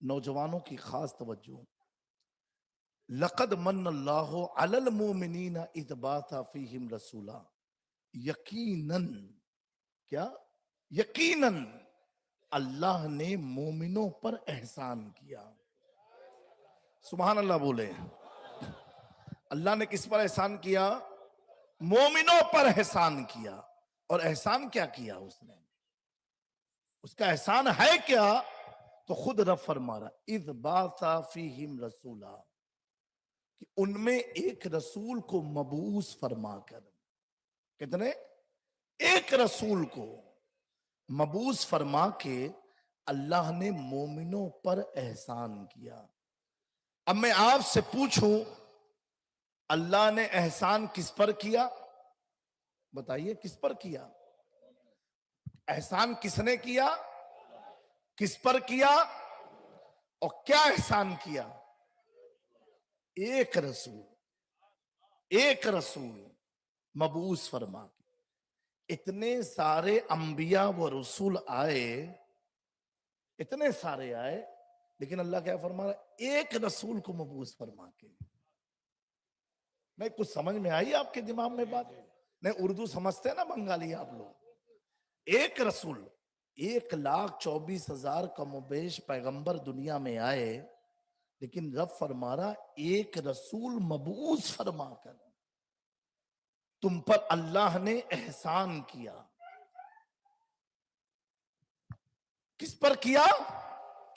نوجوانوں کی خاص توجہ. لقد من اللہ علی المؤمنین اذ بعث فیہم رسولا. یقیناً کیا؟ یقیناً اللہ نے مومنوں پر احسان کیا. سبحان اللہ بولے. اللہ نے کس پر احسان کیا؟ مومنوں پر احسان کیا. اور احسان کیا کیا اس نے؟ اس کا احسان ہے کیا؟ تو خود رب فرما رہا اذ بعث فیہم رسولا کہ ان میں ایک رسول کو مبعوث فرما کر. کتنے؟ ایک رسول کو مبعوث فرما کے اللہ نے مومنوں پر احسان کیا. اب میں آپ سے پوچھوں اللہ نے احسان کس پر کیا؟ بتائیے کس پر کیا؟ احسان کس نے کیا؟ کس پر کیا؟ اور کیا احسان کیا؟ ایک رسول مبعوث فرما کے. اتنے سارے انبیاء و رسول آئے، اتنے سارے آئے، لیکن اللہ کیا فرما رہا ہے؟ ایک رسول کو مبعوث فرما کے. نہیں کچھ سمجھ میں آئی آپ کے دماغ میں بات؟ نہیں اردو سمجھتے ہیں نا بنگالی آپ لوگ. ایک رسول، 1,24,000 کم و بیش پیغمبر دنیا میں آئے، لیکن رب فرما رہا ایک رسول مبعوث فرما کر تم پر اللہ نے احسان کیا. کس پر کیا؟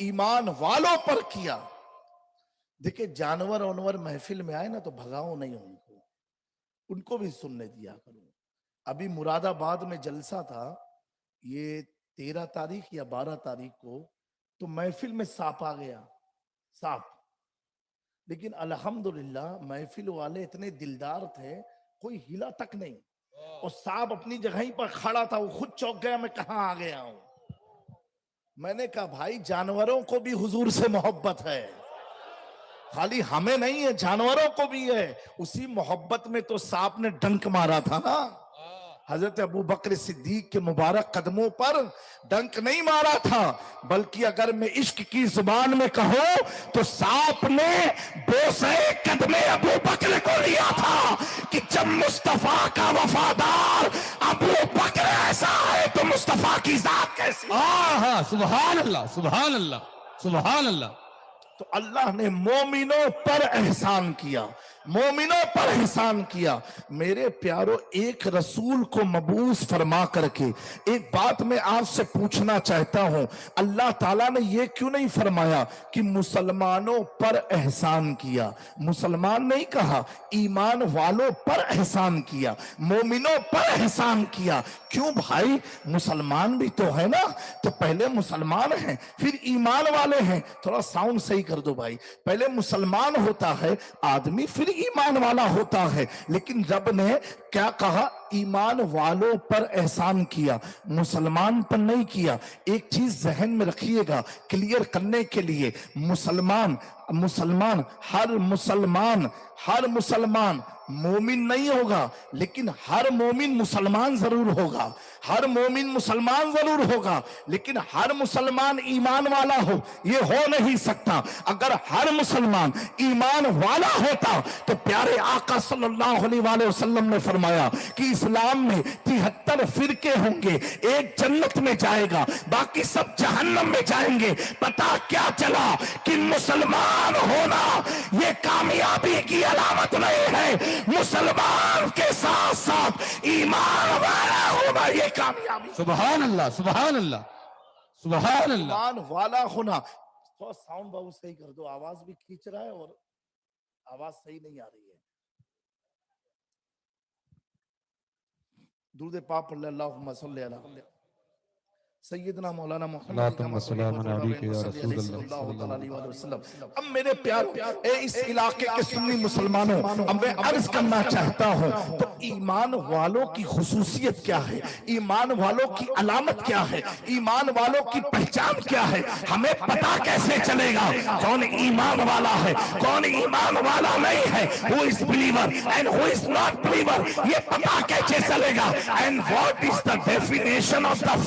ایمان والوں پر کیا. دیکھیں جانور اونور محفل میں آئے نا تو بھگاؤ نہیں ان کو بھی سننے دیا کرو. ابھی مراد آباد میں جلسہ تھا، یہ 13 تاریخ یا 12 تاریخ کو، تو محفل میں سانپ آ گیا، سانپ. لیکن الحمدللہ محفل والے اتنے دلدار تھے، کوئی ہلا تک نہیں، اور سانپ اپنی جگہ ہی پر کھڑا تھا. وہ خود چوک گیا میں کہاں آ گیا ہوں. میں نے کہا بھائی جانوروں کو بھی حضور سے محبت ہے، خالی ہمیں نہیں ہے، جانوروں کو بھی ہے. اسی محبت میں تو سانپ نے ڈنک مارا تھا نا. حضرت ابو بکر صدیق کے مبارک قدموں پر ڈنک نہیں مارا تھا، بلکہ اگر میں عشق کی زبان میں کہوں تو سانپ نے بوسے قدم ابو بکر کو لیا تھا کہ جب مصطفیٰ کا وفادار ابو بکر ایسا ہے تو مصطفیٰ کی ذات کیسی؟ سبحان اللہ سبحان اللہ سبحان اللہ. تو اللہ نے مومنوں پر احسان کیا، مومنوں پر احسان کیا. میرے پیارو ایک رسول کو مبعوث فرما کر کے ایک بات میں آپ سے پوچھنا چاہتا ہوں، اللہ تعالیٰ نے یہ کیوں نہیں فرمایا کہ مسلمانوں پر احسان کیا؟ مسلمان نہیں کہا، ایمان والوں پر احسان کیا، مومنوں پر احسان کیا. کیوں بھائی؟ مسلمان بھی تو ہے نا، تو پہلے مسلمان ہیں پھر ایمان والے ہیں. تھوڑا ساؤنڈ صحیح کر دو بھائی. پہلے مسلمان ہوتا ہے آدمی، پھر ایمان والا ہوتا ہے. لیکن رب نے کیا کہا؟ ایمان والوں پر احسان کیا، مسلمان پر نہیں کیا. ایک چیز ذہن میں رکھیے گا کلیئر کرنے کے لیے، مسلمان ہر مسلمان مومن نہیں ہوگا، لیکن ہر مومن مسلمان ضرور ہوگا. ہر مومن مسلمان ضرور ہوگا، لیکن ہر مسلمان ایمان والا ہو یہ ہو نہیں سکتا. اگر ہر مسلمان ایمان والا ہوتا تو پیارے آقا صلی اللہ علیہ وآلہ وسلم نے فرمایا کہ اسلام میں 73 فرقے ہوں گے، ایک جنت میں جائے گا، باقی سب جہنم میں جائیں گے. پتا کیا چلا کہ مسلمان ہونا یہ کامیابی کی علامت نہیں ہے، مسلمان کے ساتھ ساتھ ایمان والا ہونا یہ کامیابی. سبحان اللہ سبحان اللہ سبحان اللہ. ایمان والا ہونا. تو ساؤنڈ بہت صحیح کر دو، آواز بھی کھینچ رہا ہے اور آواز صحیح نہیں آ رہی ہے. درود پاک پڑھ لے. اللہم صلی علی سیدنا مولانا محمد وسلم. اب میرے پیارو اس علاقے کے سنی مسلمانوں، اب میں عرض کرنا چاہتا ہوں تو ایمان والوں کی خصوصیت کیا ہے؟ ایمان والوں کی علامت کیا ہے؟ ایمان والوں کی پہچان کیا ہے؟ ہمیں پتا کیسے چلے گا کون ایمان والا ہے کون ایمان والا نہیں ہے؟ who is believer and who is not believer، یہ پتا کیسے چلے گا؟ and what is the definition of the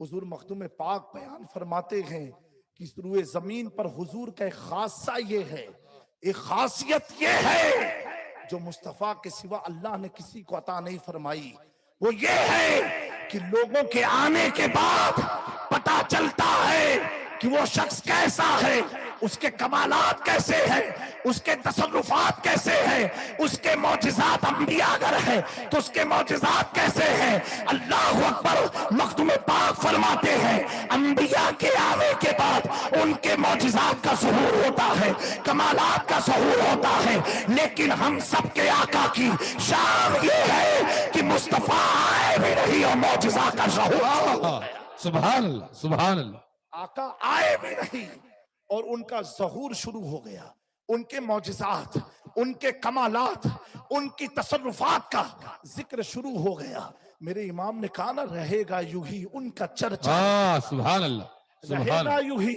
حضور مخدوم پاک بیان فرماتے ہیں کہ اس روئے زمین پر حضور کا ایک خاصہ یہ ہے، ایک خاصیت یہ ہے جو مصطفیٰ کے سوا اللہ نے کسی کو عطا نہیں فرمائی، وہ یہ ہے کہ لوگوں کے آنے کے بعد پتہ چلتا ہے کہ وہ شخص کیسا ہے، اس کے کمالات کیسے ہیں، اس کے تصرفات کیسے ہیں، اس کے معجزات انبیاء اگر ہیں تو اس کے معجزات کیسے ہیں۔ اللہ اکبر، مخدوم پاک فرماتے ہیں انبیاء کے آنے کے بعد ان کے معجزات کا ظہور ہوتا ہے، کمالات کا ظہور ہوتا ہے، لیکن ہم سب کے آقا کی شان یہ ہے کہ مصطفیٰ آئے بھی نہیں اور معجزہ کا ظہور۔ سبحان اللہ سبحان اللہ۔ آقا آئے بھی نہیں اور ان کا ظہور شروع ہو گیا، ان کے معجزات، ان کے کمالات، ان کی تصرفات کا ذکر شروع ہو گیا۔ میرے امام نے کہا نا رہے گا یوں ہی ان کا چرچا، سبحان اللہ سبحان رہے اللہ۔ گا یوں ہی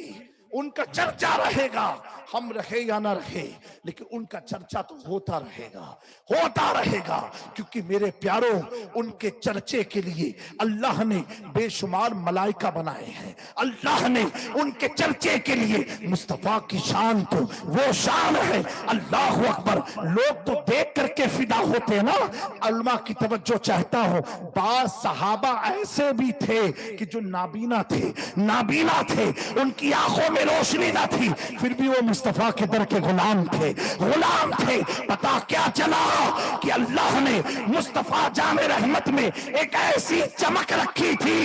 ان کا چرچا رہے گا، ہم رہے یا نہ رہے لیکن ان کا چرچا تو ہوتا رہے گا، ہوتا رہے گا، کیونکہ میرے پیاروں ان کے چرچے کے لیے اللہ نے بے شمار ملائکہ بنائے ہیں، اللہ نے ان کے چرچے کے لیے مصطفیٰ کی شان تو وہ شان ہے۔ اللہ اکبر، لوگ تو دیکھ کر کے فدا ہوتے نا۔ علماء کی توجہ چاہتا ہوں، بعض صحابہ ایسے بھی تھے کہ جو نابینا تھے، نابینا تھے، ان کی آنکھوں میں روشنی نہ تھی، پھر بھی وہ مصطفیٰ کے در کے غلام تھے، غلام تھے۔ پتا کیا چلا کہ اللہ نے مصطفیٰ جامع رحمت میں ایک ایسی چمک رکھی تھی،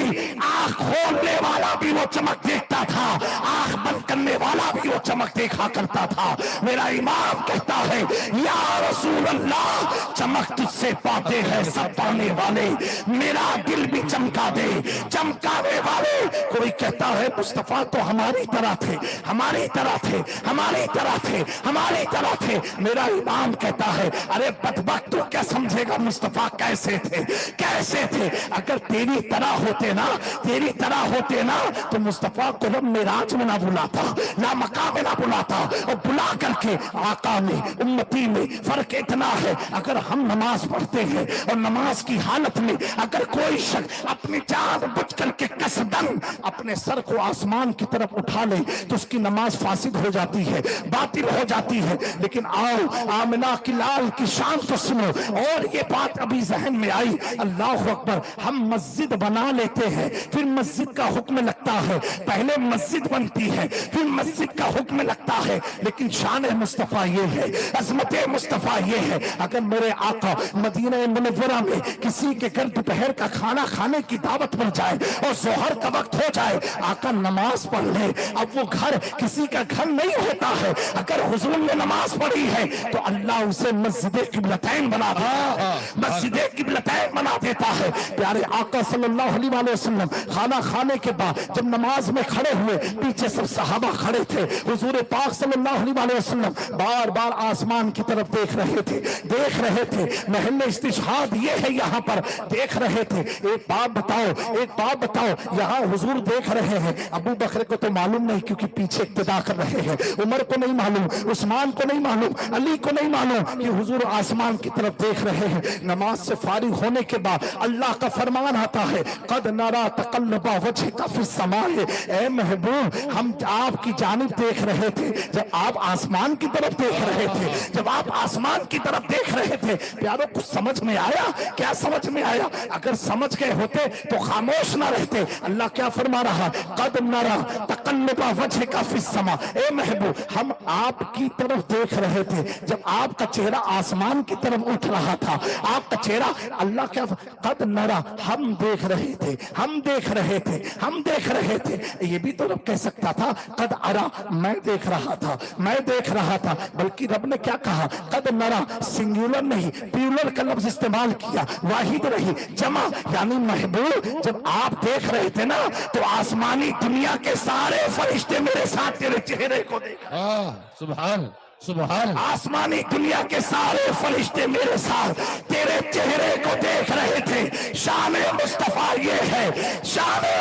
آنکھ کھولنے والا بھی وہ چمک دیکھتا تھا، آنکھ بند کرنے والا بھی وہ چمک دیکھا کرتا تھا۔ میرا امام کہتا ہے یا رسول اللہ، چمک تجھ سے پاتے ہیں سب پانے والے، میرا دل بھی چمکا دے، چمکانے والے۔ کوئی کہتا ہے مصطفیٰ تو ہماری طرح تھے، ہماری طرح تھے، ہماری طرح تھے، ہماری طرح تھے۔ میرا امام کہتا ہے ارے بدبخت، تو کیا سمجھے گا مصطفیٰ کیسے تھے، کیسے تھے؟ اگر تیری طرح ہوتے نا، تیری طرح ہوتے نا تو مصطفیٰ کو رب معراج میں نہ بلاتا، نہ مقام میں نہ بلاتا، اور بلا کر کے آقا میں امتی میں فرق اتنا ہے، اگر ہم نماز پڑھتے ہیں اور نماز کی حالت میں اگر کوئی شخص اپنی جان بچ کر کے قصداً اپنے سر کو آسمان کی طرف اٹھا لے تو اس کی نماز فاسد ہو جاتی ہے، باطل ہو جاتی ہے۔ لیکن آؤ آمنہ کی لال کی شان تو سنو، اور یہ بات ابھی ذہن میں آئی، اللہ اکبر، ہم مسجد بنا لیتے ہیں، پھر مسجد کا حکم لگتا ہے، پہلے مسجد بنتی ہے پھر مسجد کا حکم لگتا ہے، لیکن شان مصطفیٰ یہ ہے، عظمت مصطفیٰ یہ ہے، اگر میرے آقا مدینہ منورہ میں کسی کے گھر دوپہر کا کھانا کھانے کی دعوت پڑ جائے اور ظہر کا وقت ہو جائے، آقا نماز پڑھ لے، اب وہ گھر کسی کا گھر نہیں ہوتا ہے، اگر حضور نے نماز پڑھی ہے تو اللہ اسے مسجد قبلتین بنا دیتا ہے، مسجد قبلتین بنا دیتا ہے۔ پیارے آقا صلی اللہ علیہ وآلہ وسلم کھانا کھانے کے بعد جب نماز میں کھڑے ہوئے، پیچھے سب صحابہ کھڑے تھے، حضور پاک صلی اللہ علیہ وآلہ وسلم بار بار آسمان کی طرف دیکھ رہے تھے، دیکھ رہے تھے۔ محل استشہاد یہ ہے، یہاں پر دیکھ رہے تھے۔ ایک بات بتاؤ، ایک بات بتاؤ، یہاں حضور دیکھ رہے ہیں، ابو بکر کو تو معلوم نہیں کیونکہ پیچھے اقتدا کر رہے ہیں، عمر کو نہیں معلوم، عثمان کو نہیں معلوم، علی کو نہیں معلوم کہ حضور آسمان کی طرف دیکھ رہے ہیں۔ نماز سے فارغ ہونے کے بعد اللہ کا فرمان آتا ہے قد نرا تقلب وجهک فی السماء، اے محبوب ہم آپ کی جانب دیکھ رہے تھے جب آپ آسمان کی طرف دیکھ رہے تھے، جب آپ آسمان کی طرف دیکھ رہے تھے۔ پیاروں کچھ سمجھ میں آیا؟ کیا سمجھ میں آیا؟ اگر سمجھ گئے ہوتے تو خاموش نہ رہتے۔ اللہ کیا فرما رہا؟ قد نرا تقلب وجهک فی السماء، اے محبوب ہم آپ کی طرف دیکھ رہے تھے جب آپ کا چہرہ آسمان کی طرف اٹھ رہا تھا، آپ کا چہرہ۔ اللہ کیا قد نرا، ہم دیکھ رہے تھے، ہم دیکھ رہے تھے، ہم دیکھ رہے تھے۔ یہ بھی تو رب کہہ سکتا تھا قد ارا، میں دیکھ رہا تھا، میں دیکھ رہا تھا، بلکہ رب نے کیا کہا؟ قد نرا، سنگولر نہیں پیولر کا لفظ استعمال کیا، واحد رہی جمع، یعنی محبوب جب آپ دیکھ رہے تھے نا تو آسمانی دنیا کے سارے فرشتے میرے ساتھ تیرے چہرے کو دیکھ رہے تھے۔ سبحان سبحان آسمانی دنیا کے سارے فرشتے میرے ساتھ تیرے چہرے کو دیکھ رہے تھے۔ شان مصطفیٰ یہ ہے، شان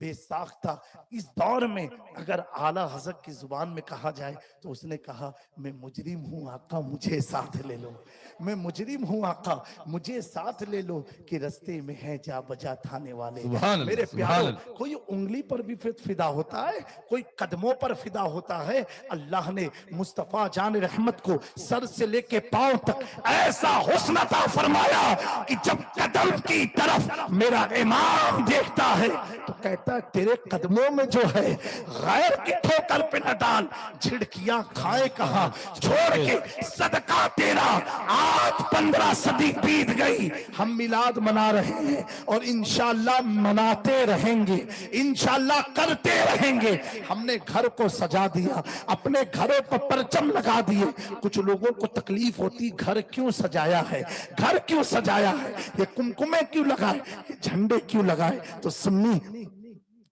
بے ساختہ اس دور میں اگر اعلیٰ حضرت کی زبان میں کہا جائے تو اس نے کہا میں مجرم ہوں آقا مجھے ساتھ لے لو، میں مجرم ہوں آقا مجھے ساتھ لے لو کہ رستے میں ہے جا بجا تھانے والے۔ سبحان اللہ، میرے سبحان پیارو، اللہ۔ کوئی انگلی پر بھی فدا ہوتا ہے، کوئی قدموں پر فدا ہوتا ہے۔ اللہ نے مصطفیٰ جان رحمت کو سر سے لے کے پاؤں تک ایسا حسن عطا فرمایا کہ جب قدم کی طرف میرا امام دیکھتا ہے تو کہتا ہے تیرے قدموں میں جو ہے غیر کی ٹھوکر پہ نہ ڈال، جھڑکیاں کھائے کہاں چھوڑ کے صدقہ تیرا۔ آج 15 صدی بیت گئی، ہم میلاد منا رہے ہیں اور انشاءاللہ مناتے رہیں گے، انشاءاللہ کرتے رہیں گے۔ ہم نے گھر کو سجا دیا، اپنے گھروں پر پرچم لگا دیے۔ کچھ لوگوں کو تکلیف ہوتی گھر کیوں سجایا ہے، گھر کیوں سجایا ہے، یہ کمکمے کیوں لگائے، یہ جھنڈے کیوں لگائے؟ تو سنی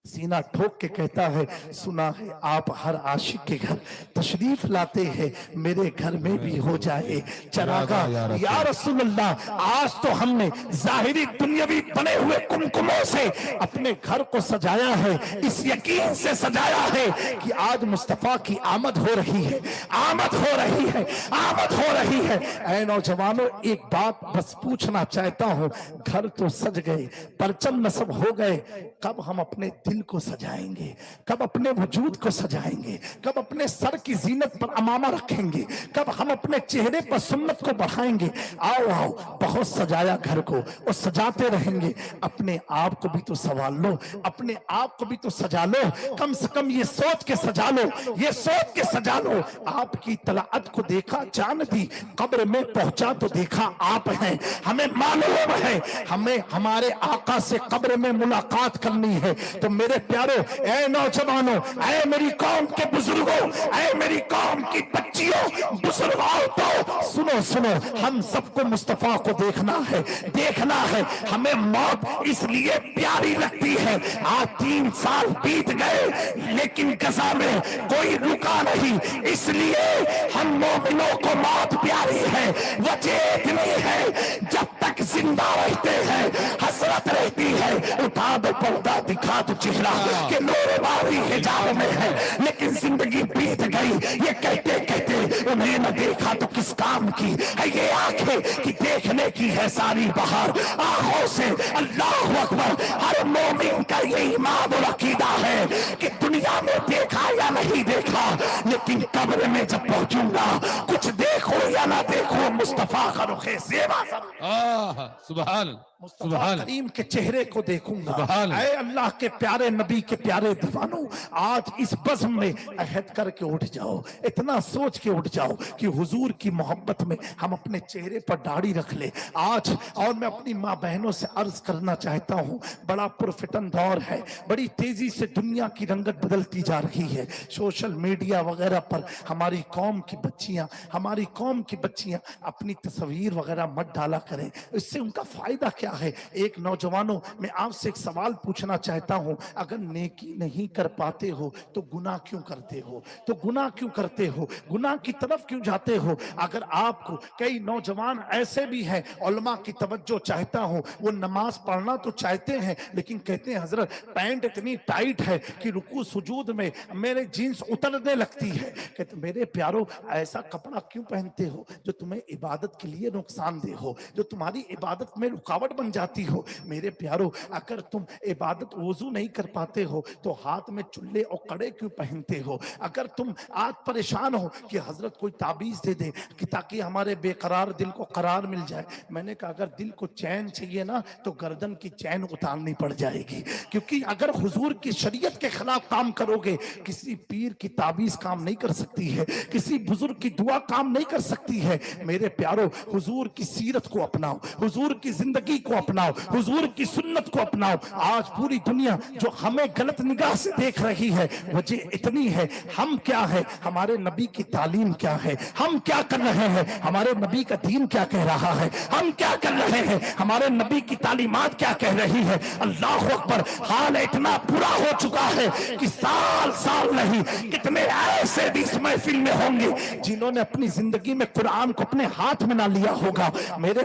سینہ ٹھوک کے کہتا ہے سنا ہے آپ ہر عاشق کے گھر تشریف لاتے ہیں، میرے گھر میں بھی ہو جائے چراغاں یا رسول اللہ۔ آج تو ہم نے ظاہری دنیاوی بنے ہوئے کمکموں سے اپنے گھر کو سجایا ہے، اس یقین سے سجایا ہے کہ آج مصطفیٰ کی آمد ہو رہی ہے، آمد ہو رہی ہے، آمد ہو رہی ہے۔ اے نوجوانوں، ایک بات بس پوچھنا چاہتا ہوں، گھر تو سج گئے، پرچم نصب ہو گئے، کب ہم اپنے دل کو سجائیں گے، کب اپنے وجود کو سجائیں گے، کب اپنے سر کی زینت پر امامہ رکھیں گے، کب ہم اپنے چہرے پر سنت کو بڑھائیں گے؟ آؤ آؤ، بہت سجایا گھر کو اور سجاتے رہیں گے۔ اپنے آپ کو بھی تو سنوال لو، اپنے آپ کو بھی تو سجا لو، کم سے کم یہ سوچ کے سجا لو، یہ سوچ کے سجا لو۔ آپ کی طلعت کو دیکھا چاند دی، قبر میں پہنچا تو دیکھا آپ ہیں۔ ہمیں معلوم ہے ہمیں ہمارے آقا سے قبر میں ملاقات کرنی ہے۔ تو میرے پیارو، اے نوجوانوں، اے میری قوم کے بزرگوں، اے میری قوم کی بچیوں، بزرگ عورتوں، سنو سنو، ہم سب کو مصطفیٰ کو دیکھنا ہے، دیکھنا ہے۔ ہمیں موت اس لیے پیاری لگتی ہے۔ آج 3 سال بیت گئے لیکن غزہ میں کوئی رکا نہیں، اس لیے ہم مومنوں کو موت پیاری ہے۔ وجہ اتنی ہے جب تک زندہ رہتے ہیں حسرت رہتی ہے۔ اٹھا دو پردہ، دکھا دو چہرہ کہ نور باری حجاب میں ہے، لیکن زندگی بیت گئی یہ کہتے کہتے انہیں نہ دیکھا تو کس کام کی ہے یہ آنکھیں کہ دیکھنے کی ہے ساری بہار آنکھوں سے۔ اللہ اکبر، ہر مومن کا یہ ایمان اور عقیدہ ہے کہ دنیا میں دیکھا یا نہیں دیکھا لیکن قبر میں جب پہنچوں گا کچھ دیکھو یا نہ دیکھو مصطفیٰ کا رخ زیبا سبحان مصطفیٰ کریم کے چہرے کو دیکھوں گا۔ سبحان اے اللہ کے پیارے نبی کے پیارے دیوانوں، آج اس بزم میں عہد کر کے اٹھ جاؤ، اتنا سوچ کے اٹھ جاؤ کہ حضور کی محبت میں ہم اپنے چہرے پر داڑھی رکھ لیں آج۔ اور میں اپنی ماں بہنوں سے عرض کرنا چاہتا ہوں، بڑا پرفتن دور ہے، بڑی تیزی سے دنیا کی رنگت بدلتی جا رہی ہے۔ سوشل میڈیا وغیرہ پر ہماری قوم کی بچیاں اپنی تصویر وغیرہ مت ڈالا کریں، اس سے ان کا فائدہ کیا ہے؟ ایک نوجوانوں، میں آپ سے ایک سوال پوچھنا چاہتا ہوں، اگر نیکی نہیں کر پاتے ہو تو گناہ کیوں کرتے ہو؟ تو گناہ کیوں کرتے ہو؟ گناہ کی طرف کیوں جاتے ہو؟ اگر آپ کو کئی نوجوان ایسے بھی ہیں، علماء کی توجہ چاہتا ہوں، وہ نماز پڑھنا تو چاہتے ہیں لیکن کہتے ہیں حضرت پینٹ اتنی ٹائٹ ہے کہ رکوع سجود میں میرے جینس اترنے لگتی ہے۔ کہتے میرے پیارو، ایسا کپڑا کیوں پہنتے ہو جو تمہیں عبادت کے لیے نقصان دہ ہو، جو تمہاری عبادت میں رکاوٹ بن جاتی ہو؟ میرے پیارو، اگر تم عبادت وضو نہیں کر پاتے ہو تو ہاتھ میں چلے اور کڑے کیوں پہنتے ہو؟ اگر تم آج پریشان ہو کہ حضرت کوئی تعبیز دے دے کہ تاکہ ہمارے بے قرار دل کو قرار مل جائے، میں نے کہا اگر دل کو چین چاہیے نا تو گردن کی چین اتارنی پڑ جائے گی، کیونکہ اگر حضور کی شریعت کے خلاف کام کرو گے، کسی پیر کی تعبیز کام نہیں کر سکتی ہے، کسی بزرگ کی دعا کام نہیں کر سکتی ہے۔ میرے پیارو، حضور کی سیرت کو اپناؤ، حضور کی زندگی کو اپناؤ، حضور کی سنت کو اپناؤ۔ آج پوری دنیا جو ہمیں غلط نگاہ سے دیکھ رہی ہے، وجہ اتنی ہے، ہم کیا ہے، ہمارے نبی کی تعلیم کیا ہے، ہم کیا کر رہے ہیں، ہمارے نبی کا دین کیا کہہ رہا ہے، ہم کیا کر رہے ہیں، ہمارے نبی کی تعلیمات کیا کہہ رہی ہے۔ اللہ اکبر، حال اتنا برا ہو چکا ہے کہ سال سال نہیں کتنے ایسے بھی اس محفل میں ہوں گے جنہوں نے اپنی زندگی میں قرآن کو اپنے ہاتھ میں نہ لیا ہوگا۔ میرے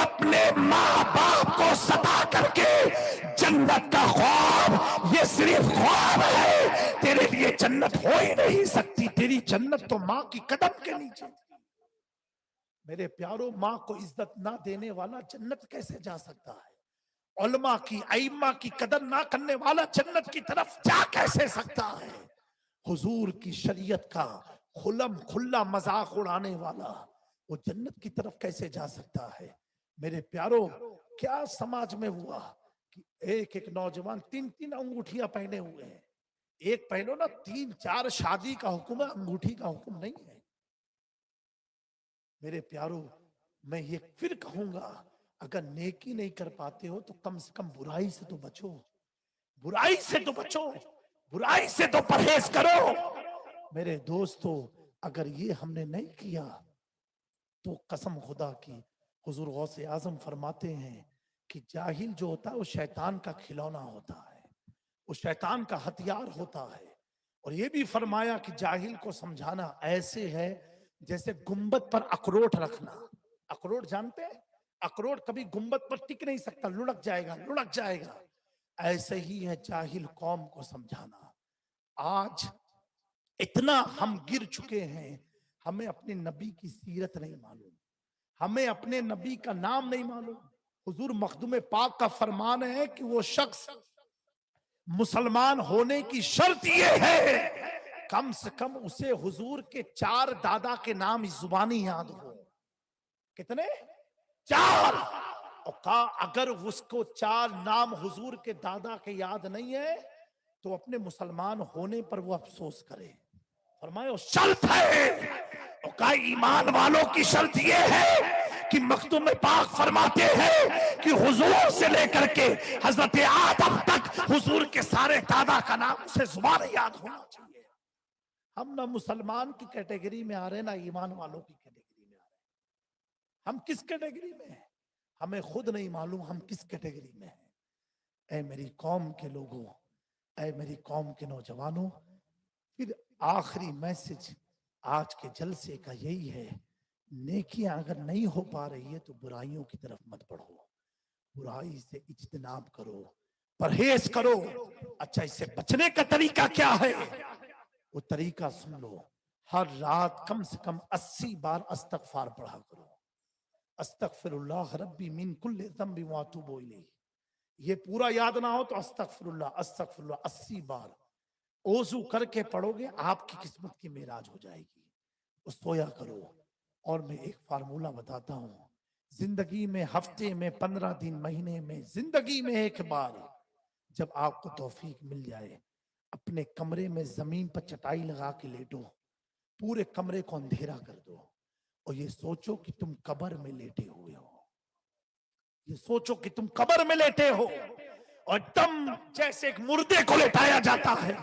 اپنے ماں باپ کو ستا کر کے جنت کا خواب یہ صرف خواب ہے، تیرے لیے جنت ہو ہی نہیں سکتی. تیری جنت تو ماں کی قدم کے نیچے. میرے پیاروں، ماں کو عزت نہ دینے والا جنت کیسے جا سکتا ہے؟ علماء کی، ائمہ کی قدر نہ کرنے والا جنت کی طرف جا کیسے سکتا ہے؟ حضور کی شریعت کا خلم کھلا مذاق اڑانے والا وہ جنت کی طرف کیسے جا سکتا ہے؟ میرے پیاروں، کیا سماج میں ہوا کہ ایک ایک نوجوان 3 انگوٹھیاں پہنے ہوئے ہیں. ایک پہنو نا، 3 4 شادی کا حکم ہے، انگوٹھی کا حکم نہیں ہے. میرے پیاروں، میں یہ پھر کہوں گا، اگر نیکی نہیں کر پاتے ہو تو کم سے کم برائی سے تو بچو. برائی سے تو بچو، برائی سے تو پرہیز کرو. میرے دوستو، اگر یہ ہم نے نہیں کیا تو قسم خدا کی، حضور غوث اعظم فرماتے ہیں کہ جاہل جو ہوتا ہے وہ شیطان کا کھلونا ہوتا ہے، وہ شیطان کا ہتھیار ہوتا ہے. اور یہ بھی فرمایا کہ جاہل کو سمجھانا ایسے ہے جیسے گنبد پر اخروٹ رکھنا. اخروٹ جانتے ہیں؟ اخروٹ کبھی گنبد پر ٹک نہیں سکتا، لڑک جائے گا، لڑک جائے گا. ایسے ہی ہے جاہل قوم کو سمجھانا. آج اتنا ہم گر چکے ہیں، ہمیں اپنے نبی کی سیرت نہیں معلوم، ہمیں اپنے نبی کا نام نہیں معلوم. حضور مخدوم پاک کا فرمان ہے کہ وہ شخص مسلمان ہونے کی شرط یہ ہے کم سے کم اسے حضور کے 4 دادا کے نام زبانی یاد ہو. کتنے؟ 4. اور کہا اگر اس کو 4 نام حضور کے دادا کے یاد نہیں ہے تو اپنے مسلمان ہونے پر وہ افسوس کرے. فرمایا شرط ہے. اور کہا ایمان والوں کی شرط یہ ہے کہ مخدوم پاک فرماتے ہیں کہ حضور سے لے کر کے حضرت آدم تک حضور کے سارے دادا کا نام اسے زبان یاد ہونا چاہیے. ہم نہ مسلمان کی کیٹیگری میں آ رہے نہ ایمان والوں کی کیٹیگری میں آ رہے. ہم کس کیٹیگری میں ہیں ہمیں خود نہیں معلوم، ہم کس کیٹیگری میں ہیں. اے میری قوم کے لوگوں، اے میری قوم کے نوجوانوں، پھر آخری میسج آج کے جلسے کا یہی ہے، نیکیاں اگر نہیں ہو پا رہی ہے تو برائیوں کی طرف مت بڑھو، برائی سے اجتناب کرو، پرہیز کرو. اچھا، اس سے بچنے کا طریقہ کیا ہے؟ وہ طریقہ سن لو. ہر رات کم سے کم 80 بار استغفار پڑھا کرو. استغفر اللہ ربی من کل ذنب واتوب الیہ. یہ پورا یاد نہ ہو تو استغفر اللہ 80 بار وضو کر کے پڑھو گے، آپ کی قسمت کی معراج ہو جائے گی. سویا کرو. اور میں ایک فارمولہ بتاتا ہوں، زندگی میں ہفتے میں 15 دن، مہینے میں، زندگی میں ایک بار جب آپ کو توفیق مل جائے، اپنے کمرے میں زمین پر چٹائی لگا کے لیٹو، پورے کمرے کو اندھیرا کر دو اور یہ سوچو کہ تم قبر میں لیٹے ہوئے ہو. یہ سوچو کہ تم قبر میں لیٹے ہو اور دم جیسے ایک مردے کو لٹایا جاتا ہے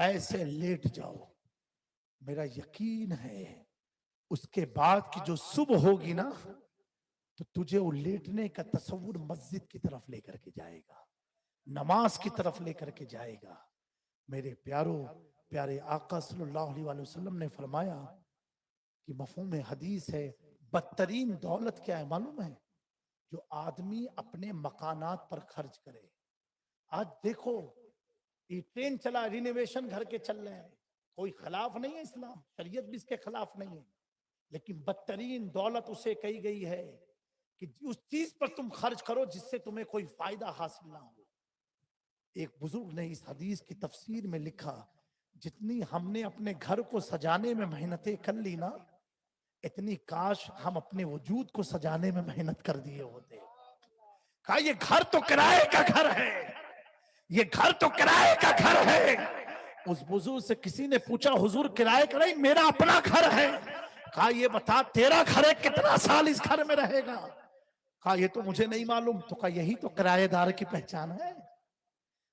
ایسے لیٹ جاؤ. میرا یقین ہے اس کے بعد کی جو صبح ہوگی نا تو تجھے وہ لیٹنے کا تصور مسجد کی طرف لے کر کے جائے گا، نماز کی طرف لے کر کے جائے گا. میرے پیارے آقا صلی اللہ علیہ وسلم نے فرمایا کہ مفہوم حدیث ہے، بدترین دولت کیا ہے معلوم ہے؟ جو آدمی اپنے مکانات پر خرچ کرے. آج دیکھو یہ ٹرین چلا، رینویشن گھر کے چل رہے ہیں، کوئی خلاف نہیں ہے، اسلام شریعت بھی اس کے خلاف نہیں ہے، لیکن بدترین دولت اسے کہی گئی ہے کہ اس چیز پر تم خرچ کرو جس سے تمہیں کوئی فائدہ حاصل نہ ہو. ایک بزرگ نے اس حدیث کی تفسیر میں لکھا، جتنی ہم نے اپنے گھر کو سجانے میں محنتیں کر لی نا، اتنی کاش ہم اپنے وجود کو سجانے میں محنت کر دیے ہوتے. کہا یہ گھر تو کرائے کا گھر ہے، یہ گھر تو کرائے کا گھر ہے. اس بزرگ سے کسی نے پوچھا حضور کرائے کا نہیں، میرا اپنا گھر ہے. کہا یہ بتا تیرا گھر ہے، کتنا سال اس گھر میں رہے گا؟ کہا یہ تو مجھے نہیں معلوم. تو کہا یہی تو کرایہ دار کی پہچان ہے.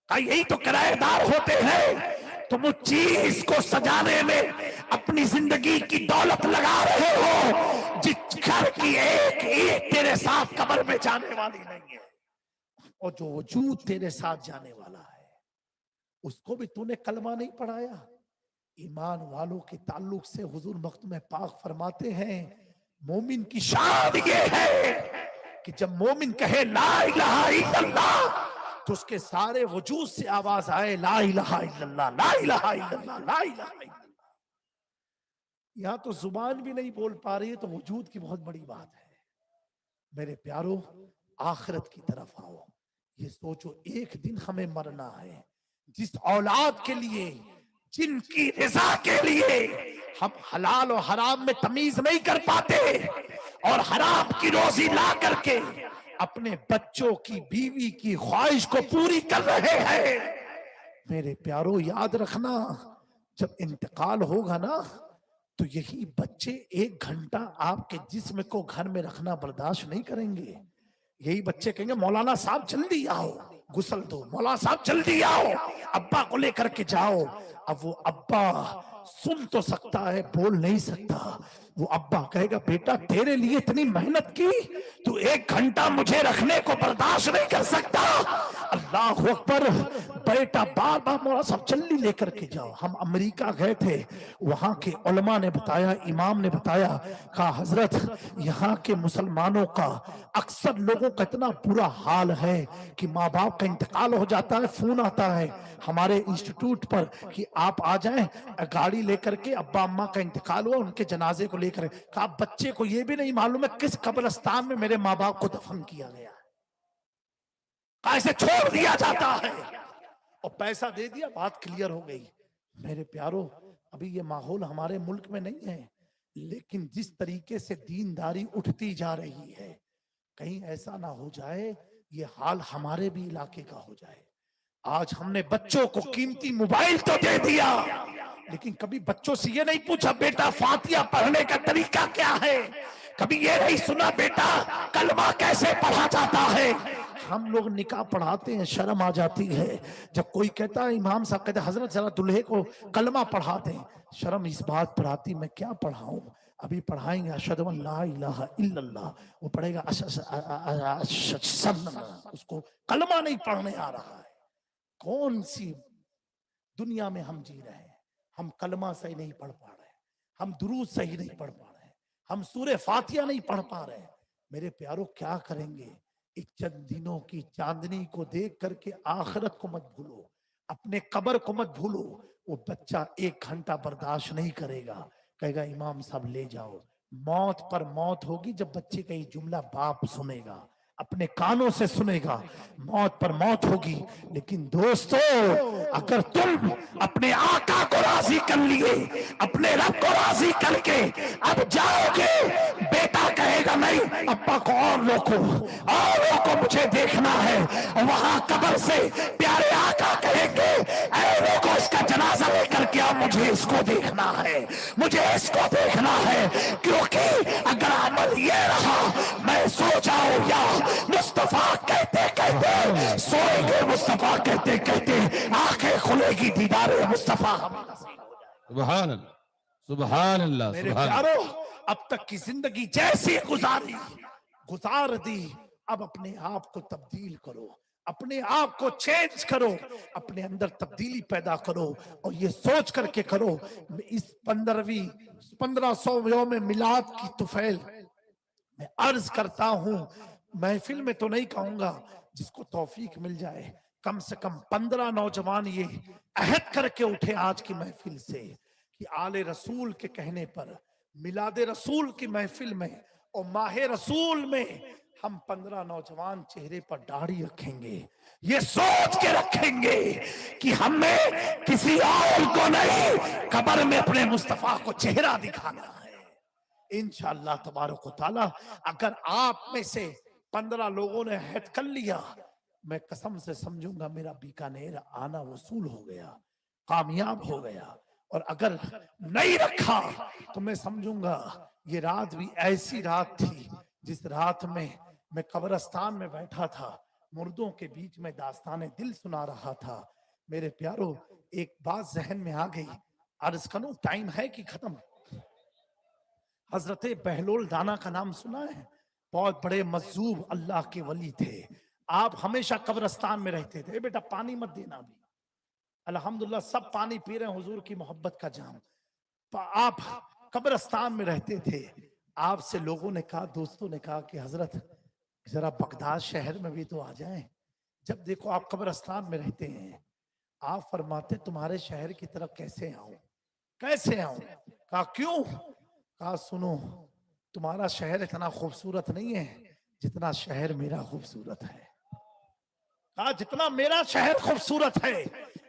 کہا یہی تو کرایہ دار ہوتے ہیں. تم اس چیز کو سجانے میں اپنی زندگی کی دولت لگا رہے ہو جس گھر کی ایک اینٹ تیرے ساتھ قبر میں جانے والی نہیں ہے، اور جو وجود تیرے ساتھ جانے والا ہے اس کو بھی تو نے کلمہ نہیں پڑھایا. ایمان والوں کے تعلق سے حضور مخدوم پاک فرماتے ہیں مومن کی شان یہ ہے کہ جب مومن کہے لا الہ الا اللہ تو اس کے سارے وجود سے آواز آئے لا الہ الا اللہ، لا الہ الا اللہ، لا الہ الا اللہ۔ یہاں تو زبان بھی نہیں بول پا رہی ہے تو وجود کی بہت بڑی بات ہے۔ میرے پیارو، آخرت کی طرف آؤ، یہ سوچو ایک دن ہمیں مرنا ہے۔ جس اولاد کے لیے، جن کی رضا کے لیے ہم حلال و حرام میں تمیز نہیں کر پاتے اور حرام کی روزی لا کر کے اپنے بچوں کی، بیوی کی خواہش کو پوری کر رہے ہیں، میرے پیارو یاد رکھنا جب انتقال ہوگا نا تو یہی بچے 1 گھنٹہ آپ کے جسم کو گھر میں رکھنا برداشت نہیں کریں گے۔ یہی بچے کہیں گے مولانا صاحب جلدی آؤ غسل دو، مولانا صاحب جلدی آؤ ابا کو لے کر کے جاؤ۔ اب وہ ابا سن تو سکتا ہے، بول نہیں سکتا۔ وہ ابا کہے گا بیٹا تیرے لیے اتنی محنت کی، تو 1 گھنٹہ مجھے رکھنے کو برداشت نہیں کر سکتا۔ اللہ اکبر، بیٹا بار بار مولانا صاحب جلدی لے کر کے جاؤ۔ ہم امریکہ گئے تھے، وہاں کے علماء نے بتایا، امام نے بتایا، کہا حضرت یہاں کے مسلمانوں کا اکثر لوگوں کا اتنا برا حال ہے کہ ماں باپ کا انتقال ہو جاتا ہے، فون آتا ہے ہمارے انسٹیٹیوٹ پر کہ آپ آ جائیں، گاڑی لے کر کے ابا اماں کا انتقال ہوا، ان کے جنازے کو لے کر۔ کہا بچے کو یہ بھی نہیں معلوم ہے کس قبرستان میں میرے ماں باپ کو دفن کیا گیا ہے، کہا اسے چھوڑ دیا جاتا ہے، اور پیسہ دے دیا، بات کلیئر ہو گئی۔ میرے پیارو، ابھی یہ ماحول ہمارے ملک میں نہیں ہے، لیکن جس طریقے سے دینداری اٹھتی جا رہی ہے، کہیں ایسا نہ ہو جائے یہ حال ہمارے بھی علاقے کا ہو جائے۔ آج ہم نے بچوں کو قیمتی موبائل تو دے دیا، لیکن کبھی بچوں سے یہ نہیں پوچھا بیٹا فاتحہ پڑھنے کا طریقہ کیا ہے، کبھی یہ نہیں سنا بیٹا کلمہ کیسے پڑھا جاتا ہے۔ ہم لوگ نکاح پڑھاتے ہیں، شرم آ جاتی ہے جب کوئی کہتا ہے، امام صاحب کہتے ہیں حضرت ذرا دلہے کو کلمہ پڑھا دیں، شرم اس بات پر آتی میں کیا پڑھاؤں، ابھی پڑھائیں گے اشہد ان لا الہ الا اللہ، وہ پڑھے گا اس کو کلمہ نہیں پڑھنے آ رہا ہے۔ کون سی دنیا میں ہم جی رہے ہیں؟ ہم کلمہ صحیح نہیں پڑھ پا رہے ہیں، ہم درود صحیح نہیں پڑھ پا رہے ہیں، ہم سورہ فاتحہ نہیں پڑھ پا رہے ہیں۔ میرے پیارو کیا کریں گے؟ ایک چند دنوں کی چاندنی کو دیکھ کر کے آخرت کو مت بھولو، اپنے قبر کو مت بھولو۔ وہ بچہ 1 گھنٹہ برداشت نہیں کرے گا، کہے گا امام صاحب لے جاؤ۔ موت پر موت ہوگی جب بچے کا یہ جملہ باپ سنے گا، اپنے کانوں سے سنے گا، موت پر موت ہوگی۔ لیکن دوستو اگر تم اپنے آقا کو راضی کر لیے، اپنے رب کو راضی کر کے اب جاؤ گے، بیٹا کہے گا نہیں ابا کو اور روکو مجھے دیکھنا ہے، وہاں قبر سے پیارے آقا کہیں گے اے روکو اس کا جنازہ لے کر کے آؤ، مجھے اس کو دیکھنا ہے، مجھے اس کو دیکھنا ہے۔ کیونکہ اگر عمل یہ رہا میں سو جاؤں یا مصطفیٰ کہتے کہتے سوئیں گے، مصطفیٰ کہتے کہتے آنکھیں کھلے گی، دیدار مصطفیٰ ہمیں نصیب ہو جائے۔ سبحان اللہ، سبحان اللہ، میرے سبحان اللہ۔ پیارو اب تک کی زندگی جیسی گزار دی، اب اپنے آپ کو تبدیل کرو، اپنے آپ کو چینج کرو، اپنے اندر تبدیلی پیدا کرو، اور یہ سوچ کر کے کرو اس 1500 یوم میلاد کی طفیل میں عرض کرتا ہوں، محفل میں تو نہیں کہوں گا، جس کو توفیق مل جائے کم سے کم 15 نوجوان یہ عہد کر کے اٹھے آج کی محفل سے کہ آل رسول کے کہنے پر میلاد رسول کی محفل میں اور ماہ رسول میں ہم 15 نوجوان چہرے پر داڑھی رکھیں گے، یہ سوچ کے رکھیں گے کہ ہمیں کسی اور کو نہیں، قبر میں اپنے مصطفیٰ کو چہرہ دکھانا ہے۔ انشاءاللہ تبارک و تعالی اگر آپ میں سے 15 لوگوں نے عہد کر لیا، میں قسم سے سمجھوں گا میرا بیکانیر آنا وصول ہو گیا، کامیاب ہو گیا۔ اور اگر نہیں رکھا تو میں سمجھوں گا یہ رات بھی ایسی رات تھی جس رات میں میں قبرستان میں بیٹھا تھا، مردوں کے بیچ میں داستان دل سنا رہا تھا۔ میرے پیارو ایک بات ذہن میں آ گئی، عرض کروں ٹائم ہے کہ ختم؟ حضرت بہلول دانا کا نام سنا ہے؟ بہت بڑے مجذوب اللہ کے ولی تھے، آپ ہمیشہ قبرستان میں رہتے تھے۔ اے بیٹا پانی مت دینا بھی، الحمدللہ سب پانی پی رہے ہیں، حضور کی محبت کا جام۔ آپ قبرستان میں رہتے تھے، آپ سے لوگوں نے کہا، دوستوں نے کہا کہ حضرت ذرا بغداد شہر میں بھی تو آ جائیں. جب دیکھو آپ قبرستان میں رہتے ہیں, آپ فرماتے تمہارے شہر کی طرف کیسے آؤں, کیسے آؤں؟ کہا کیوں؟ کہا سنو, تمہارا شہر اتنا خوبصورت نہیں ہے جتنا شہر میرا خوبصورت ہے. کہا جتنا میرا شہر خوبصورت ہے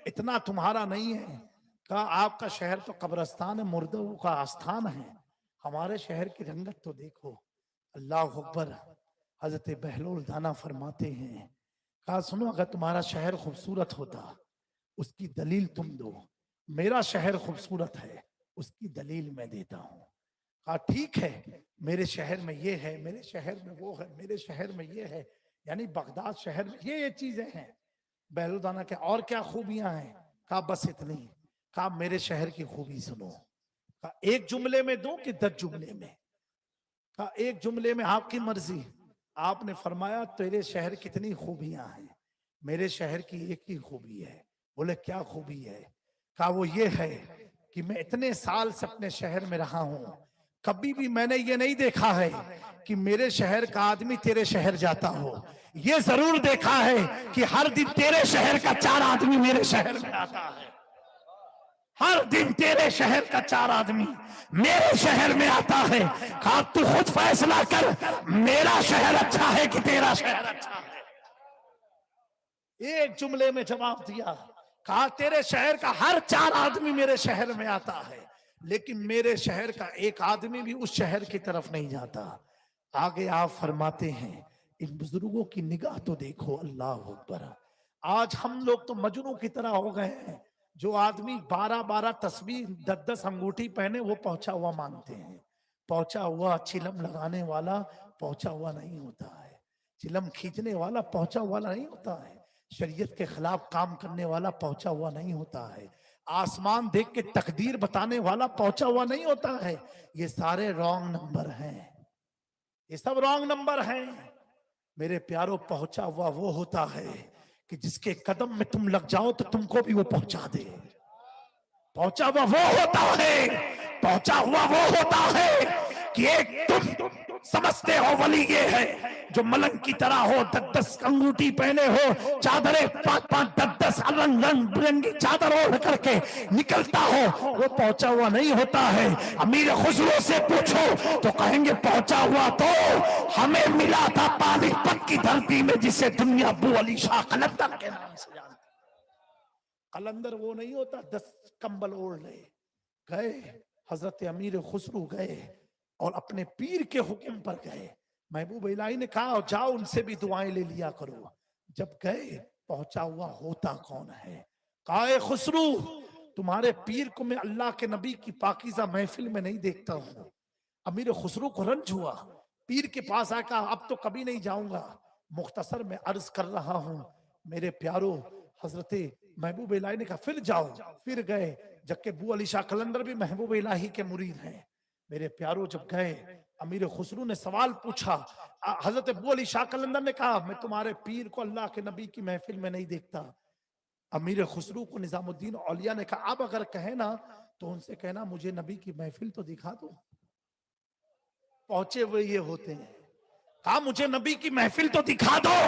اتنا تمہارا نہیں ہے. کہا آپ کا شہر تو قبرستان ہے, مردوں کا آستان ہے, ہمارے شہر کی رنگت تو دیکھو. اللہ اکبر. حضرت بہلول دانا فرماتے ہیں, کہا سنو, اگر تمہارا شہر خوبصورت ہوتا اس کی دلیل تم دو, میرا شہر خوبصورت ہے اس کی دلیل میں دیتا ہوں. کہا ٹھیک ہے, میرے شہر میں یہ ہے, میرے شہر میں وہ ہے, میرے شہر میں یہ ہے, یعنی بغداد شہر میں یہ چیزیں ہیں. بہلول دانا کے اور کیا خوبیاں ہیں؟ کہا بس اتنی. کہا میرے شہر کی خوبی سنو. کہا ایک جملے میں دوں کہ 10 جملے میں؟ کہا ایک جملے میں, آپ کی مرضی. آپ نے فرمایا تیرے شہر کتنی خوبیاں ہیں؟ میرے شہر کی ایک ہی خوبی ہے. بولے کیا خوبی ہے؟ کہا وہ یہ ہے کہ میں اتنے سال سے اپنے شہر میں رہا ہوں, کبھی بھی میں نے یہ نہیں دیکھا ہے کہ میرے شہر کا آدمی تیرے شہر جاتا ہو. یہ ضرور دیکھا ہے کہ ہر دن تیرے شہر کا 4 آدمی میرے شہر میں آتا ہے. ہر دن تیرے شہر کا 4 آدمی میرے شہر میں آتا ہے. کہا تو خود فیصلہ کر, میرا شہر اچھا ہے کہ تیرا شہر اچھا ہے؟ ایک جملے میں جواب دیا. کہا تیرے شہر کا ہر 4 آدمی میرے شہر میں آتا ہے, لیکن میرے شہر کا ایک آدمی بھی اس شہر کی طرف نہیں جاتا. آگے آپ فرماتے ہیں, ان بزرگوں کی نگاہ تو دیکھو. اللہ اکبر. آج ہم لوگ تو مجنوں کی طرح ہو گئے ہیں. جو آدمی 12 تسبیح 10 انگوٹھی پہنے وہ پہنچا ہوا مانتے ہیں. پہنچا ہوا چلم لگانے والا پہنچا ہوا نہیں ہوتا ہے. چلم کھینچنے والا پہنچا ہوا نہیں ہوتا ہے. شریعت کے خلاف کام کرنے والا پہنچا ہوا نہیں ہوتا ہے. آسمان دیکھ کے تقدیر بتانے والا پہنچا ہوا نہیں ہوتا ہے. یہ سارے رانگ نمبر ہیں, یہ سب رانگ نمبر ہیں. میرے پیاروں, پہنچا ہوا وہ ہوتا ہے کہ جس کے قدم میں تم لگ جاؤ تو تم کو بھی وہ پہنچا دے. پہنچا ہوا وہ ہوتا ہے, پہنچا ہوا وہ ہوتا ہے کہ ایک تم سمجھتے ہو ولی یہ ہے جو ملنگ کی طرح ہو, 10 انگوٹھی پہنے ہو, چادریں 5 10 رنگ برنگی چادر اوڑھ کر کے نکلتا ہو, وہ پہنچا ہوا نہیں ہوتا ہے. امیر خسرو سے پوچھو تو کہیں گے پہنچا ہوا تو ہمیں ملا تھا پانی پت کی دھرتی میں, جسے دنیا ابو علی شاہ قلندر کے نام سے جانتی. قلندر وہ نہیں ہوتا 10 کمبل اوڑھ لے. گئے حضرت امیر خسرو گئے اور اپنے پیر کے حکم پر گئے. محبوب الہی نے کہا جاؤ ان سے بھی دعائیں لے لیا کرو. جب گئے, پہنچا ہوا ہوتا کون ہے؟ کہا اے خسرو, تمہارے پیر کو میں اللہ کے نبی کی پاکیزہ محفل میں نہیں دیکھتا ہوں. امیر خسرو کو رنج ہوا, پیر کے پاس آ کہا اب تو کبھی نہیں جاؤں گا, مختصر میں عرض کر رہا ہوں. میرے پیارو, حضرت محبوب الہی نے کہا پھر جاؤ. پھر گئے, جبکہ ابو علی شاہ قلندر بھی محبوب الہی کے مرید ہیں. میرے پیارو جب گئے, امیر خسرو نے سوال پوچھا. حضرت ابو علی شاہ قلندر نے کہا میں تمہارے پیر کو اللہ کے نبی کی محفل میں نہیں دیکھتا. امیر خسرو کو نظام الدین اولیاء نے کہا اب اگر کہے نا تو ان سے کہنا مجھے نبی کی محفل تو دکھا دو. پہنچے ہوئے یہ ہوتے ہیں. کہا مجھے نبی کی محفل تو دکھا دو.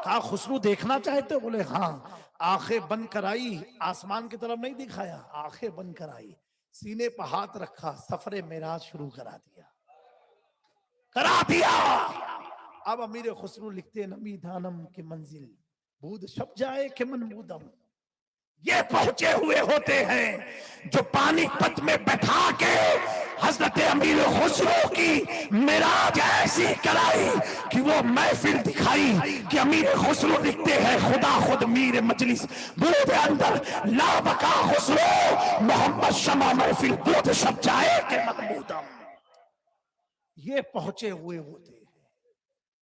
کہا خسرو دیکھنا چاہتے؟ بولے ہاں. آنکھیں بند کرائی, آسمان کی طرف نہیں دکھایا, آنکھیں بند کرائی, سینے پہ ہاتھ رکھا, سفر معراج شروع کرا دیا. اب امیر خسرو لکھتے نمی دھانم کی منزل بود شب جائے کہ من بودم. یہ پہنچے ہوئے ہوتے ہیں جو پانی پت میں بیٹھا کے حضرت امیر خسرو کی معراج ایسی کرائی کہ وہ محفل دکھائی کہ امیر خسرو لکھتے ہیں خدا خود میر مجلس بود اندر لا بقا خسرو محمد شمع محفل بود شب جائے کہ محمودم. یہ پہنچے ہوئے ہوتے ہیں,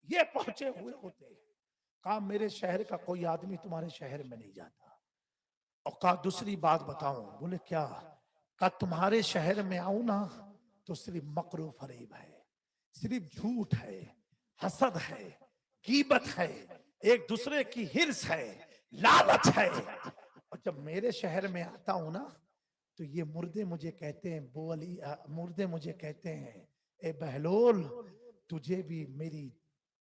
یہ پہنچے ہوئے ہوتے ہیں. کہا میرے شہر کا کوئی آدمی تمہارے شہر میں نہیں جاتا. اور کہا دوسری بات بتاؤں. بولے کیا؟ کہا تمہارے شہر میں آؤں نا تو صرف مکر و فریب ہے, صرف جھوٹ ہے, حسد ہے, غیبت ہے, ایک دوسرے کی ہرس ہے, لالچ ہے. اور جب میرے شہر میں آتا ہوں نا تو یہ مردے مجھے کہتے ہیں بو علی, مردے مجھے کہتے ہیں اے بہلول تجھے بھی میری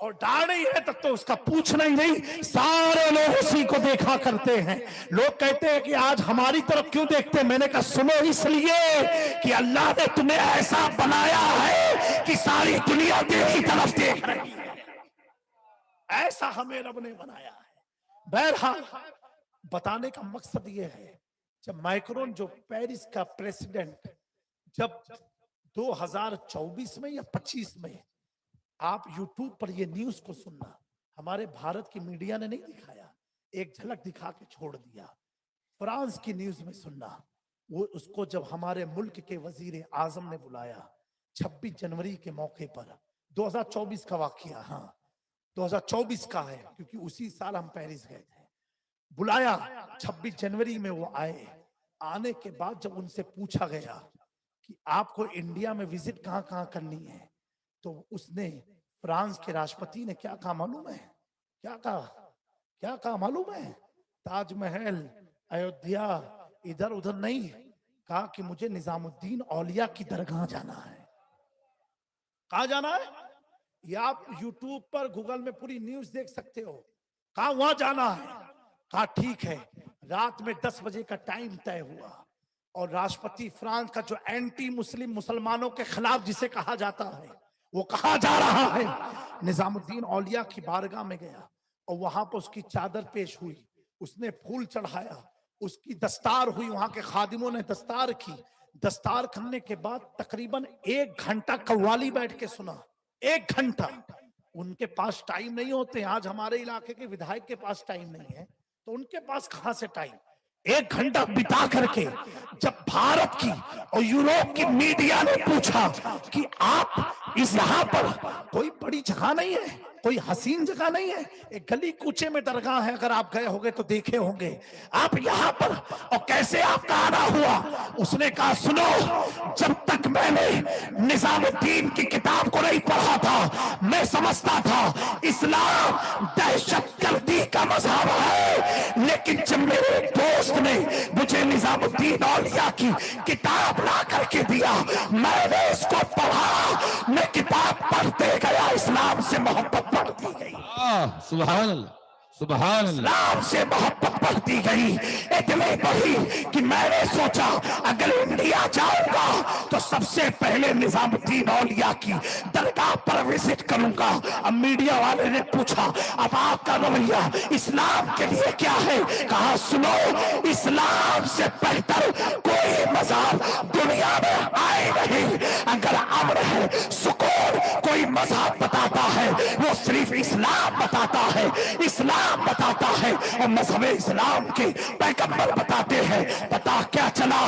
اور ڈاڑ ہی ہے تب تو اس کا پوچھنا ہی نہیں. سارے لوگ اسی کو دیکھا کرتے ہیں. لوگ کہتے ہیں کہ آج ہماری طرف کیوں دیکھتے ہیں؟ میں نے کہا سنو، اس لیے کہ اللہ نے تمہیں ایسا بنایا ہے کہ ساری دنیا تیری طرف دیکھ رہی ہے. ایسا ہمیں رب نے بنایا ہے. بہرحال بتانے کا مقصد یہ ہے، جب مائکرون جو پیرس کا پریسیڈنٹ، جب 2024 میں یا 25 میں، آپ یوٹیوب پر یہ نیوز کو سننا، ہمارے بھارت کی میڈیا نے نہیں دکھایا، ایک جھلک دکھا کے چھوڑ دیا. فرانس کی نیوز میں سننا، وہ اس کو جب ہمارے ملک کے وزیر اعظم نے بلایا 26 جنوری کے موقع پر، 2024 کا واقعہ، ہاں 2024 کا ہے کیونکہ اسی سال ہم پیرس گئے تھے. بلایا 26 جنوری میں، وہ آئے. آنے کے بعد جب ان سے پوچھا گیا کہ آپ کو انڈیا میں وزٹ کہاں کہاں کرنی ہے، تو اس نے، فرانس کے راشٹرپتی نے کیا کہا معلوم ہے؟ کیا کہا معلوم ہے؟ تاج محل، ایودھیا، ادھر ادھر نہیں، کہا کہ مجھے نظام الدین اولیاء کی درگاہ جانا ہے. کہاں جانا ہے؟ یہ آپ یوٹیوب پر گوگل میں پوری نیوز دیکھ سکتے ہو. کہاں وہاں جانا ہے. کہا ٹھیک ہے. رات میں 10 بجے کا ٹائم طے ہوا، اور راشٹرپتی فرانس کا جو اینٹی مسلم، مسلمانوں کے خلاف جسے کہا جاتا ہے، وہ کہاں جا رہا ہے؟ نظام الدین اولیاء کی بارگاہ میں گیا، اور وہاں پر اس کی چادر پیش ہوئی، اس نے پھول چڑھایا، اس کی دستار ہوئی، وہاں کے خادموں نے دستار کی. دستار کرنے کے بعد تقریباً 1 گھنٹہ قوالی بیٹھ کے سنا. 1 گھنٹہ. ان کے پاس ٹائم نہیں ہوتے. آج ہمارے علاقے کے ودھائک کے پاس ٹائم نہیں ہے، تو ان کے پاس کہاں سے ٹائم؟ 1 گھنٹہ بتا کر کے جب بھارت کی اور یوروپ کی میڈیا نے پوچھا کہ آپ اس یہاں پر کوئی بڑی جگہ نہیں ہے، کوئی حسین جگہ نہیں ہے، ایک گلی کوچے میں درگاہ ہے، اگر آپ گئے ہوگے تو دیکھے ہوں گے، آپ یہاں پر، اور کیسے آپ کا آنا ہوا؟ اس نے کہا سنو، جب تک میں نے نظام الدین کی کتاب کو نہیں پڑھا تھا، میں سمجھتا تھا اسلام دہشت گردی کا مذہب ہے، لیکن جب میرے دوست نے مجھے نظام الدین اولیاء کی کتاب لا کر کے دیا، میں نے اس کو پڑھا، میں کتاب پڑھتے گیا، اسلام سے محبت بڑھتی گئی. سبحان اللہ، سبحان اللہ. اسلام سے محبت بڑھتی گئی، اتنی بڑھی کہ میں نے سوچا اگر انڈیا جاؤں گا تو سب سے پہلے نظام الدین اولیاء کی درگاہ پر وزٹ کروں گا. اب میڈیا والے نے پوچھا اب آپ کا رویہ اسلام کے لیے کیا ہے؟ کہا سنو، اسلام سے بہتر کوئی مذہب دنیا میں آئے نہیں. اگر امر ہے، سکون کوئی مذہب بتاتا ہے، وہ صرف اسلام بتاتا ہے، اسلام بتاتا ہے، اور مذہب اسلام کے پیغمبر بتاتے ہیں. پتا کیا چلا؟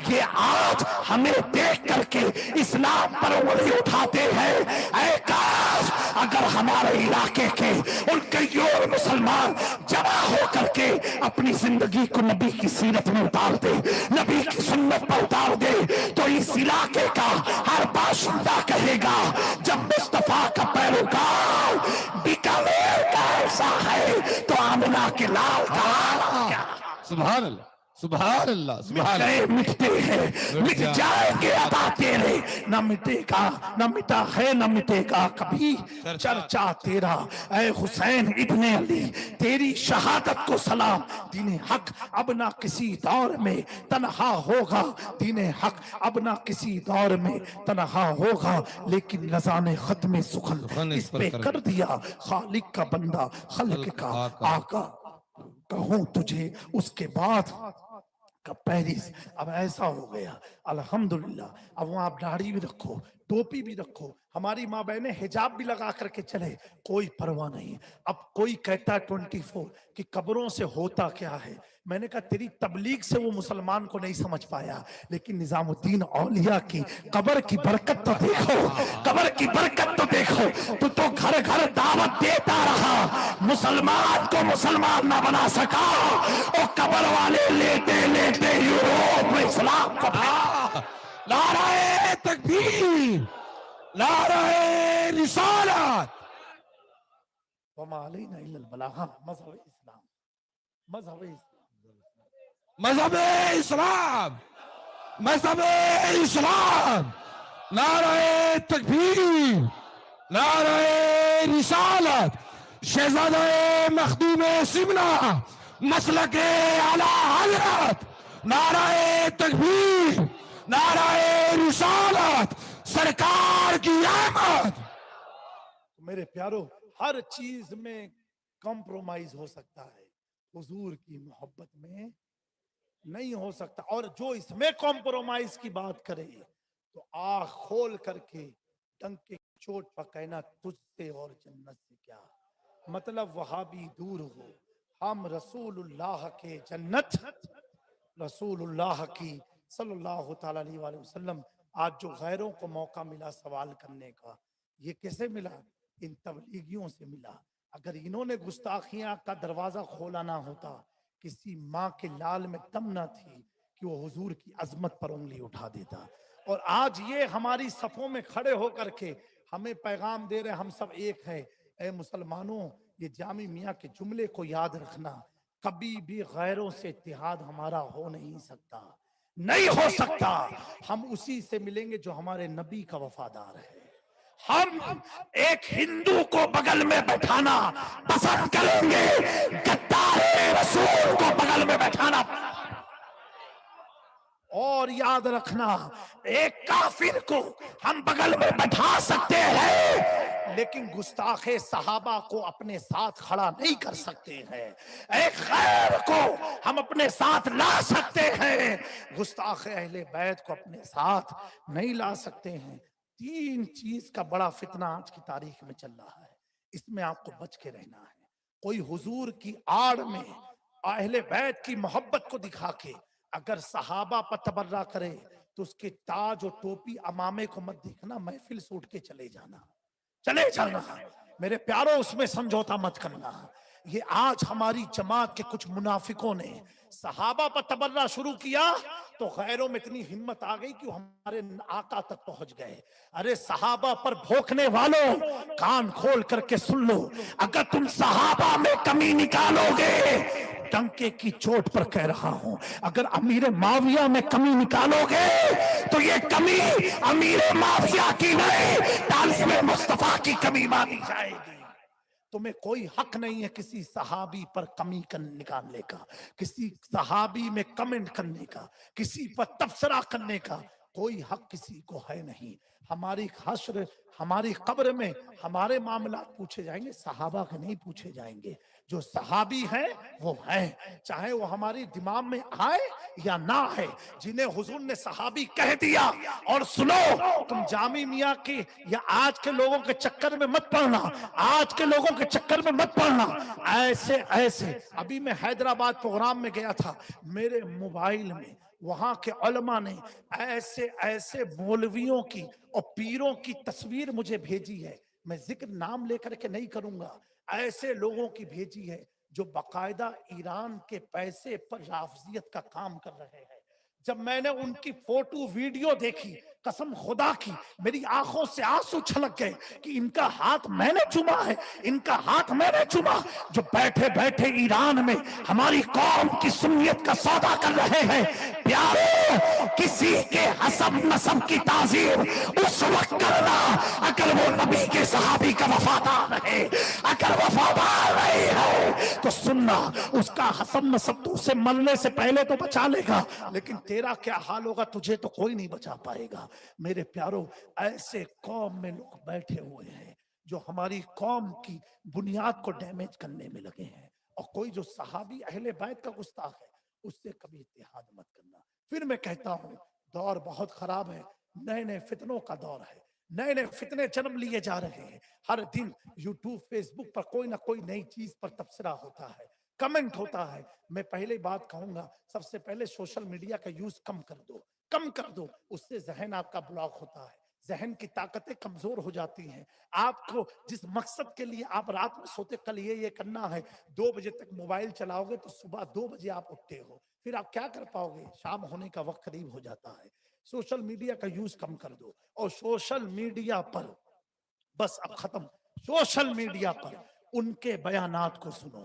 یہ آج ہمیں دیکھ کر کے اسلام پر انگلی اٹھاتے ہیں. اے کاش اگر ہمارے علاقے کے ان کئیور مسلمان جمع ہو کر کے اپنی زندگی کو نبی کی سیرت میں اتار دے، نبی کی سنت پر اتار دے، تو اس علاقے کا ہر باشندہ کہے گا جب مصطفیٰ کا پیروکار بیکانیر کا ایسا ہے تو آمنہ کے لال کا حال کیا؟ سبحان اللہ، سبحان اللہ، سبحان اللہ. مٹتے ہیں، مٹ جائیں گے عطا تیرے، نہ مٹے گا، نہ مٹا ہے، نہ مٹے گا کبھی چرچا تیرا. اے حسین ابن علی، تیری شہادت کو سلام. دین حق اب نہ کسی دور میں تنہا ہوگا، دین حق اب نہ کسی دور میں تنہا ہوگا، لیکن لذان ختم سخن اس پہ کر دیا خالق کا بندہ، خلق کا آقا. کہوں تجھے اس کے بعد کا پیرس. اب ایسا ہو گیا الحمدللہ. اب وہاں آپ داڑھی بھی رکھو، ٹوپی بھی رکھو، ہماری ماں بہنیں حجاب بھی لگا کر کے چلے، کوئی پرواہ نہیں. اب کوئی کہتا ہے 24 کہ قبروں سے ہوتا کیا ہے. میں نے کہا تیری تبلیغ سے وہ مسلمان کو نہیں سمجھ پایا، لیکن نظام الدین اولیاء کی قبر کی برکت تو دیکھو، قبر کی برکت تو دیکھو. تو گھر گھر دعوت دیتا رہا، مسلمان کو مسلمان نہ بنا سکا، اور قبر والے لیتے لیتے یوروپ میں اسلام کو نعرہ تکبیر، نعرہ رسالت. وما علینا الا البلاغ. مذہب اسلام، مذہب اسلام، مذہب اسلام، مذہب اسلام. نعرہ تکبیر، نعرہ رسالت شہزادہ مخدوم سمنا مسلک اعلی حضرت نعرہ تکبیر نعرہ رسالت سرکار کی آمد. میرے پیارو ہر چیز میں کمپرومائز ہو سکتا ہے، حضور کی محبت میں نہیں ہو سکتا. اور جو اس میں کمپرومائز کی بات کرے تو آنکھ کھول کر کے ڈنکے کی چوٹ پر کہنا تجھ سے اور جنت سے کیا مطلب. وہابی دور ہو، ہم رسول اللہ کے جنت، رسول اللہ کی صلی اللہ تعالیٰ علیہ وآلہ وسلم. آج جو غیروں کو موقع ملا سوال کرنے کا، یہ کیسے ملا؟ ان تبلیغیوں سے ملا. اگر انہوں نے گستاخیاں کا دروازہ کھولا نہ ہوتا، کسی ماں کے لال میں دم نہ تھی کہ وہ حضور کی عظمت پر انگلی اٹھا دیتا. اور آج یہ ہماری صفوں میں کھڑے ہو کر کے ہمیں پیغام دے رہے ہم سب ایک ہیں. اے مسلمانوں، یہ جامی میاں کے جملے کو یاد رکھنا، کبھی بھی غیروں سے اتحاد ہمارا ہو نہیں سکتا، نہیں ہو سکتا. ہم اسی سے ملیں گے جو ہمارے نبی کا وفادار ہے. ہم ایک ہندو کو بغل میں بیٹھانا پسند کریں گے، غدار رسول کو بغل میں بیٹھانا. اور یاد رکھنا، ایک کافر کو ہم بغل میں بٹھا سکتے ہیں لیکن گستاخ صحابہ کو اپنے ساتھ کھڑا نہیں کر سکتے ہیں. ایک غیر کو ہم اپنے ساتھ لا سکتے ہیں، گستاخ اہل بیت کو اپنے ساتھ نہیں لا سکتے ہیں. تین چیز کا بڑا فتنہ آج کی تاریخ میں چل رہا ہے، اس میں آپ کو بچ کے رہنا ہے. کوئی حضور کی آڑ میں اہل بیت کی محبت کو دکھا کے اگر صحابہ پر تبرہ کرے تو اس کے تاج و ٹوپی امامے کو مت دیکھنا، محفل سے اٹھ کے چلے جانا. میرے پیاروں، اس میں سمجھوتا مت کرنا. یہ آج ہماری جماعت کے کچھ منافقوں نے صحابہ پر تبرہ شروع کیا تو غیروں میں اتنی ہمت آ گئی کہ وہ ہمارے آقا تک پہنچ گئے. ارے صحابہ پر بھوکنے والوں، کان کھول کر کے سن لو، اگر تم صحابہ میں کمی نکالو گے، ڈنکے کی چوٹ پر کہہ رہا ہوں، اگر امیر معاویہ میں کمی نکالو گے تو یہ کمی امیر معاویہ کی نہیں، تعلیم مصطفیٰ کی کمی مانی جائے گی. تمہیں کوئی حق نہیں ہے کسی صحابی پر کمی نکالنے کا، کسی صحابی میں کمنٹ کرنے کا، کسی پر تبصرہ کرنے کا. کوئی حق کسی کو ہے نہیں. ہماری حشر، ہماری قبر میں ہمارے معاملات پوچھے جائیں گے، صحابہ کے نہیں پوچھے جائیں گے. جو صحابی ہیں وہ ہیں، چاہے وہ ہماری دماغ میں آئے یا نہ آئے. جنہیں حضور نے صحابی کہہ دیا. اور سنو، تم جامی میاں کی یا آج کے لوگوں کے چکر میں مت پڑنا، آج کے لوگوں کے چکر میں مت پڑنا. ایسے ابھی میں حیدرآباد پروگرام میں گیا تھا، میرے موبائل میں وہاں کے علماء نے ایسے مولویوں کی اور پیروں کی تصویر مجھے بھیجی ہے، میں ذکر نام لے کر کے نہیں کروں گا، ایسے لوگوں کی بھیجی ہے جو باقاعدہ ایران کے پیسے پر رافضیت کا کام کر رہے ہیں. جب میں نے ان کی فوٹو ویڈیو دیکھی، قسم خدا کی میری آنکھوں سے آنسو چھلک گئے کہ ان کا ہاتھ میں نے چوما ہے، ان کا ہاتھ میں نے چوما، جو بیٹھے بیٹھے ایران میں ہماری قوم کی سنیت کا سودا کر رہے ہیں. پیارو، کسی کے حسب نسب کی تعظیم اس وقت کرنا اگر وہ نبی کے صحابی کا وفادار رہے. اگر وفادار نہیں ہے تو سننا، اس کا حسب نسب تو اسے مرنے سے پہلے تو بچا لے گا، لیکن تیرا کیا حال ہوگا، تجھے تو کوئی نہیں بچا پائے گا. میرے پیارو، ایسے قوم میں لوگ بیٹھے ہوئے ہیں جو ہماری قوم کی بنیاد کو ڈیمیج کرنے میں لگے ہیں. اور کوئی جو صحابی اہل بیت کا گستاخ ہے اس سے کبھی اتحاد مت کرنا. پھر میں کہتا ہوں، دور بہت خراب ہے، نئے فتنوں کا دور ہے، نئے فتنے جنم لیے جا رہے ہیں. ہر دن یوٹیوب فیس بک پر کوئی نہ کوئی نئی چیز پر تبصرہ ہوتا ہے، کمنٹ ہوتا ہے. میں پہلے بات کہوں گا، سب سے پہلے سوشل میڈیا کا یوز کم کر دو. اس سے ذہن آپ کا بلاک ہوتا ہے، ذہن کی طاقتیں کمزور ہو جاتی ہیں. آپ کو جس مقصد کے لیے آپ رات میں سوتے، کل یہ کرنا ہے، 2 بجے تک موبائل چلاؤ گے تو صبح 2 بجے آپ اٹھتے ہو، پھر آپ کیا کر پاؤ گے؟ شام ہونے کا وقت قریب ہو جاتا ہے. سوشل میڈیا کا یوز کم کر دو. اور سوشل میڈیا پر بس اب ختم، سوشل میڈیا پر ان کے بیانات کو سنو،